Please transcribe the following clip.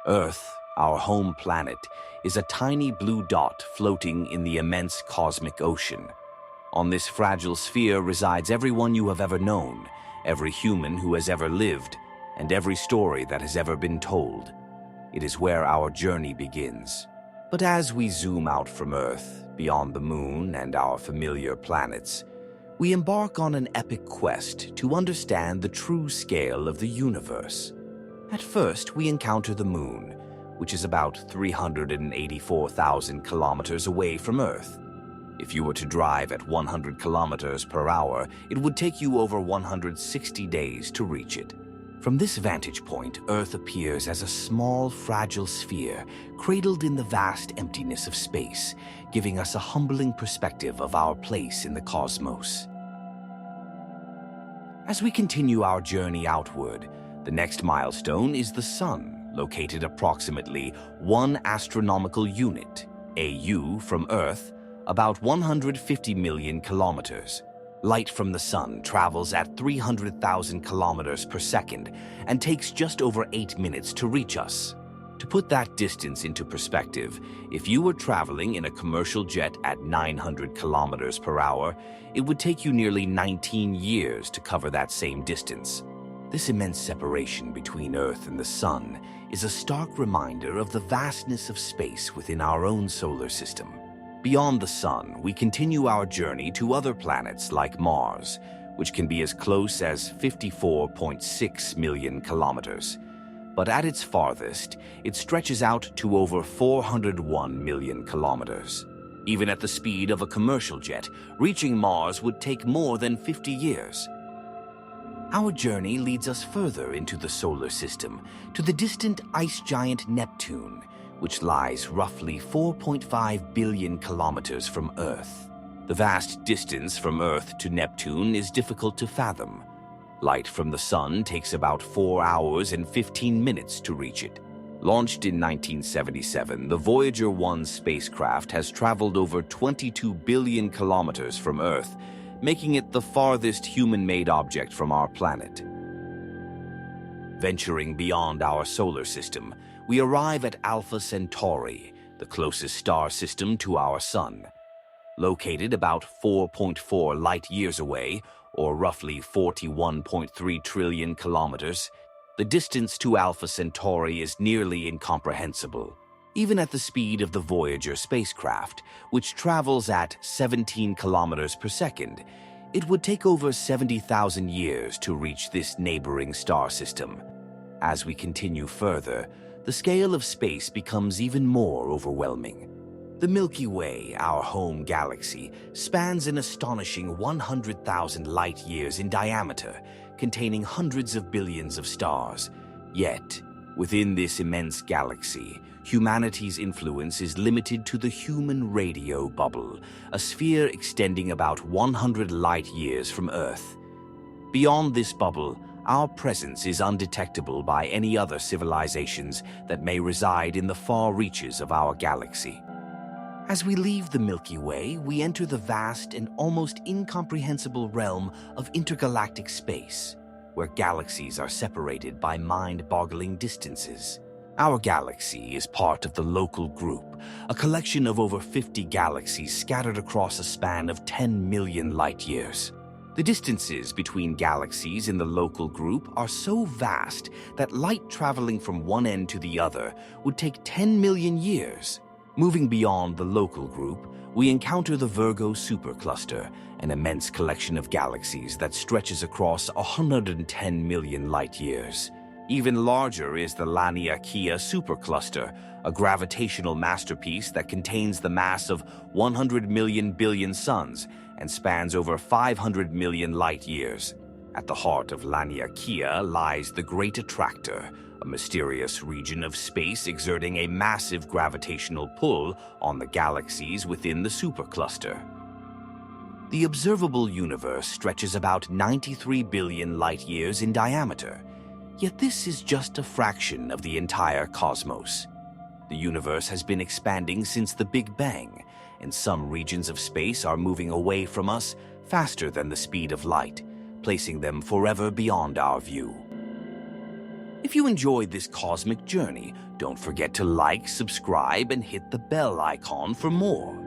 Earth, our home planet, is a tiny blue dot floating in the immense cosmic ocean. On this fragile sphere resides everyone you have ever known, every human who has ever lived, and every story that has ever been told. It is where our journey begins. But as we zoom out from Earth, beyond the Moon and our familiar planets, we embark on an epic quest to understand the true scale of the universe. At first, we encounter the Moon, which is about 384,000 kilometers away from Earth. If you were to drive at 100 kilometers per hour, it would take you over 160 days to reach it. From this vantage point, Earth appears as a small, fragile sphere, cradled in the vast emptiness of space, giving us a humbling perspective of our place in the cosmos. As we continue our journey outward, the next milestone is the Sun, located approximately 1 astronomical unit, AU, from Earth, about 150 million kilometers. Light from the Sun travels at 300,000 kilometers per second and takes just over 8 minutes to reach us. To put that distance into perspective, if you were traveling in a commercial jet at 900 kilometers per hour, it would take you nearly 19 years to cover that same distance. This immense separation between Earth and the Sun is a stark reminder of the vastness of space within our own solar system. Beyond the Sun, we continue our journey to other planets like Mars, which can be as close as 54.6 million kilometers. But at its farthest, it stretches out to over 401 million kilometers. Even at the speed of a commercial jet, reaching Mars would take more than 50 years. Our journey leads us further into the solar system, to the distant ice giant Neptune, which lies roughly 4.5 billion kilometers from Earth. The vast distance from Earth to Neptune is difficult to fathom. Light from the Sun takes about 4 hours and 15 minutes to reach it. Launched in 1977, the Voyager 1 spacecraft has traveled over 22 billion kilometers from Earth, making it the farthest human-made object from our planet. Venturing beyond our solar system, we arrive at Alpha Centauri, the closest star system to our Sun. Located about 4.4 light-years away, or roughly 41.3 trillion kilometers, the distance to Alpha Centauri is nearly incomprehensible. Even at the speed of the Voyager spacecraft, which travels at 17 kilometers per second, it would take over 70,000 years to reach this neighboring star system. As we continue further, the scale of space becomes even more overwhelming. The Milky Way, our home galaxy, spans an astonishing 100,000 light-years in diameter, containing hundreds of billions of stars. Yet, within this immense galaxy, humanity's influence is limited to the human radio bubble, a sphere extending about 100 light-years from Earth. Beyond this bubble, our presence is undetectable by any other civilizations that may reside in the far reaches of our galaxy. As we leave the Milky Way, we enter the vast and almost incomprehensible realm of intergalactic space, where galaxies are separated by mind-boggling distances. Our galaxy is part of the local group, a collection of over 50 galaxies scattered across a span of 10 million light-years. The distances between galaxies in the local group are so vast that light traveling from one end to the other would take 10 million years. Moving beyond the local group, we encounter the Virgo supercluster, an immense collection of galaxies that stretches across 110 million light-years. Even larger is the Laniakea supercluster, a gravitational masterpiece that contains the mass of 100 million billion suns and spans over 500 million light-years. At the heart of Laniakea lies the Great Attractor, a mysterious region of space exerting a massive gravitational pull on the galaxies within the supercluster. The observable universe stretches about 93 billion light-years in diameter, yet this is just a fraction of the entire cosmos. The universe has been expanding since the Big Bang, and some regions of space are moving away from us faster than the speed of light, placing them forever beyond our view. If you enjoyed this cosmic journey, don't forget to like, subscribe, and hit the bell icon for more.